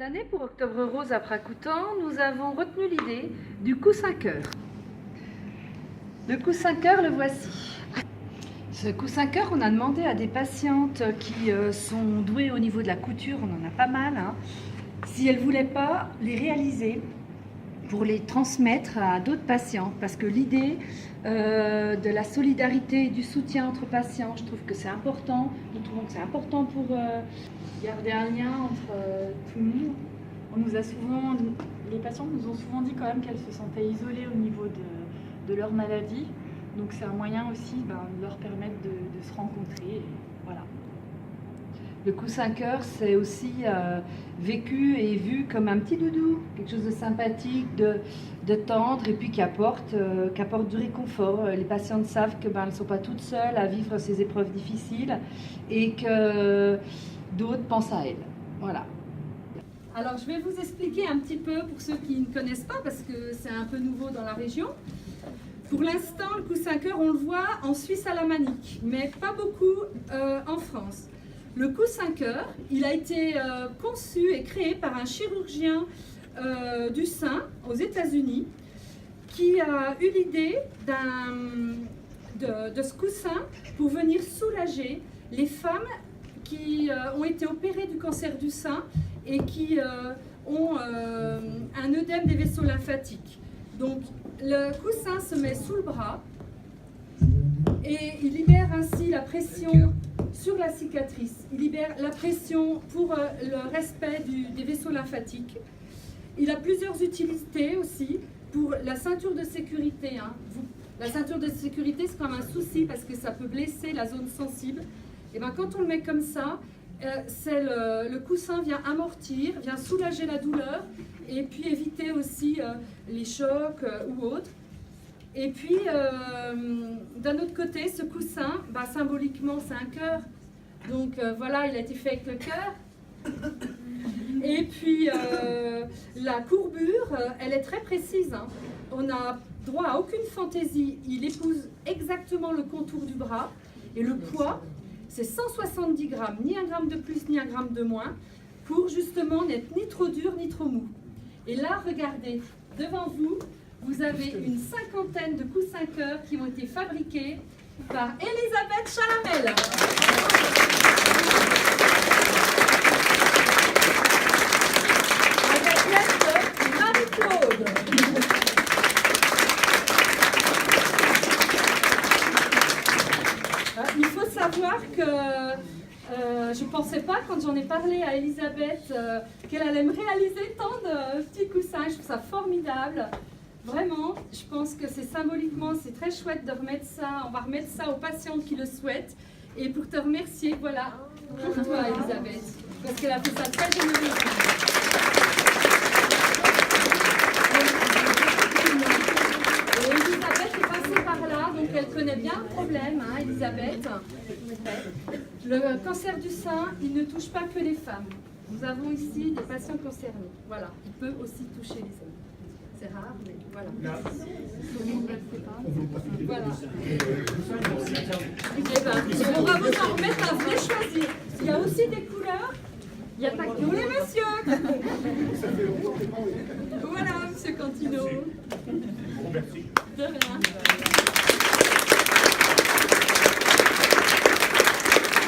Cette année, pour Octobre Rose à Pracoutan, nous avons retenu l'idée du coussin-cœur. Le coussin-cœur, le voici. Ce coussin-cœur, on a demandé à des patientes qui sont douées au niveau de la couture, on en a pas mal, si elles ne voulaient pas les réaliser pour les transmettre à d'autres patients. Parce que l'idée de la solidarité et du soutien entre patients, je trouve que c'est important. Nous trouvons que c'est important pour garder un lien entre tout le monde. Les patientes nous ont souvent dit quand même qu'elles se sentaient isolées au niveau de leur maladie. Donc c'est un moyen aussi de leur permettre de se rencontrer. Et voilà. Le coussin-cœur, c'est aussi vécu et vu comme un petit doudou, quelque chose de sympathique, de tendre et puis qui apporte du réconfort. Les patientes savent qu'elles ne sont pas toutes seules à vivre ces épreuves difficiles et que d'autres pensent à elles. Voilà. Alors je vais vous expliquer un petit peu pour ceux qui ne connaissent pas parce que c'est un peu nouveau dans la région. Pour l'instant, le coussin-cœur, on le voit en Suisse alémanique, mais pas beaucoup en France. Le coussin-cœur, il a été conçu et créé par un chirurgien du sein aux États-Unis qui a eu l'idée de ce coussin pour venir soulager les femmes qui ont été opérées du cancer du sein et qui ont un œdème des vaisseaux lymphatiques. Donc, le coussin se met sous le bras et il libère ainsi la pression sur la cicatrice. Il libère la pression pour le respect des vaisseaux lymphatiques. Il a plusieurs utilités aussi pour la ceinture de sécurité. La ceinture de sécurité, c'est comme un souci parce que ça peut blesser la zone sensible. Et bien, quand on le met comme ça, le coussin vient amortir, vient soulager la douleur et puis éviter aussi les chocs ou autres. Et puis, d'un autre côté, ce coussin, symboliquement, c'est un cœur. Donc voilà, il a été fait avec le cœur. Et puis, la courbure, elle est très précise. On n'a droit à aucune fantaisie. Il épouse exactement le contour du bras. Et le poids, c'est 170 grammes, ni un gramme de plus, ni un gramme de moins, pour justement n'être ni trop dur, ni trop mou. Et là, regardez, devant vous, vous avez une cinquantaine de coussins-cœurs qui ont été fabriqués par Elisabeth Chalamel. Avec l'aide de Marie-Claude. Il faut savoir que je ne pensais pas, quand j'en ai parlé à Elisabeth, qu'elle allait me réaliser tant de petits coussins. Je trouve ça formidable. Vraiment, je pense que c'est symboliquement, c'est très chouette de remettre ça. On va remettre ça aux patientes qui le souhaitent. Et pour te remercier, voilà, pour toi, Elisabeth, parce qu'elle a fait ça très généreusement. Et Elisabeth est passée par là, donc elle connaît bien le problème, Elisabeth. Le cancer du sein, il ne touche pas que les femmes. Nous avons ici des patients concernés. Voilà, il peut aussi toucher les hommes. C'est rare, mais voilà. Voilà. On va vous en remettre à vous choisir. Il y a aussi des couleurs. Il n'y a pas que nous les messieurs. Voilà, monsieur Cantino. Merci. De rien.